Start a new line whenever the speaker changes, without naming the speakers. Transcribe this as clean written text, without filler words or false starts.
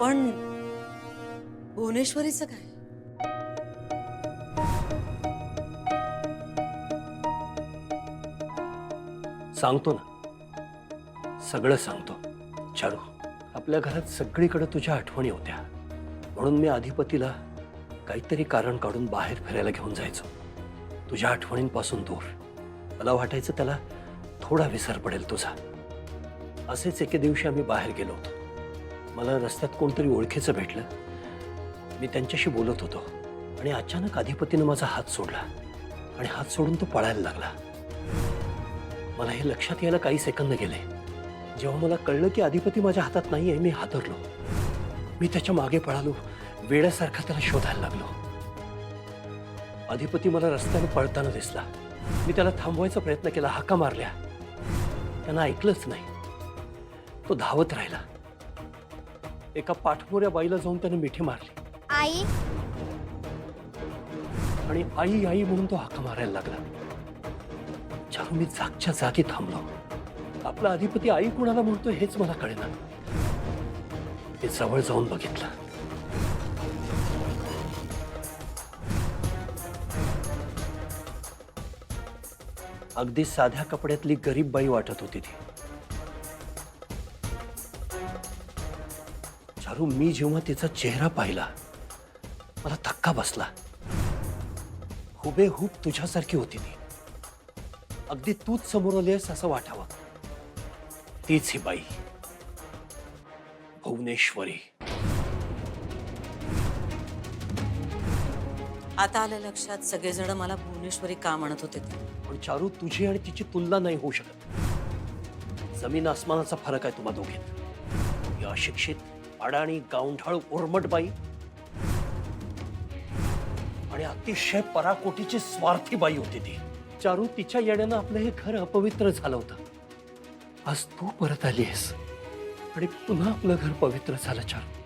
पण भुवनेश्वरीचं काय?
सांगतो ना, सगळं सांगतो. चारू, आपल्या घरात सगळीकडे तुझ्या आठवणी होत्या, म्हणून मी अधिपतीला काहीतरी कारण काढून बाहेर फिरायला घेऊन जायचो, तुझ्या आठवणींपासून दूर. मला वाटायचं त्याला थोडा विसर पडेल तुझा. असेच एके दिवशी आम्ही बाहेर गेलो होतो. मला रस्त्यात कोणतरी ओळखीचं भेटलं. मी त्यांच्याशी बोलत होतो आणि अचानक अधिपतीनं माझा हात सोडला आणि हात सोडून तो पळायला लागला. मला हे लक्षात यायला काही सेकंद गेले. जेव्हा मला कळलं की अधिपती माझ्या हातात नाहीये, मी हादरलो. मी त्याच्या मागे पळालो, वेड्यासारखा त्याला शोधायला लागलो. अधिपती मला रस्त्याने पळताना दिसला. मी त्याला थांबवायचा प्रयत्न केला, हाका मारल्या, त्यांना ऐकलंच नाही. तो धावत राहिला. एका पाठमोऱ्या बाईला जाऊन त्याने मिठी मारली
आई
आणि आई आई म्हणून तो हाका मारायला लागला. चारू, मी जागच्या जागी थांबलो. आपला अधिपती आई कुणाला म्हणतो हेच मला कळेना. मी जवळ जाऊन बघितलं. अगदी साध्या कपड्यातली गरीब बाई वाटत होती ती. चारू, मी जेव्हा तिचा चेहरा पाहिला, मला धक्का बसला. हुबेहूब तुझ्यासारखी होती ती. अगदी तूच समोर आलीस असं वाटावं. तीच ही बाई, भुवनेश्वरी.
आता आलं लक्षात सगळेजण मला भुवनेश्वरी का म्हणत होते ते.
पण चारू, तुझी आणि तिची तुलना नाही होऊ शकत. जमीन आसमानाचा फरक आहे तुम्हा दोघीत. ही अशिक्षित, अडाणी, गावंढळ, उर्मट बाई आणि अतिशय पराकोटीची स्वार्थी बाई होती ती. चारू, तिच्या येण्यानं आपलं हे घर अपवित्र झालं होतं. आज तू परत आलीस आणि पुन्हा आपलं घर पवित्र झालं. चारू,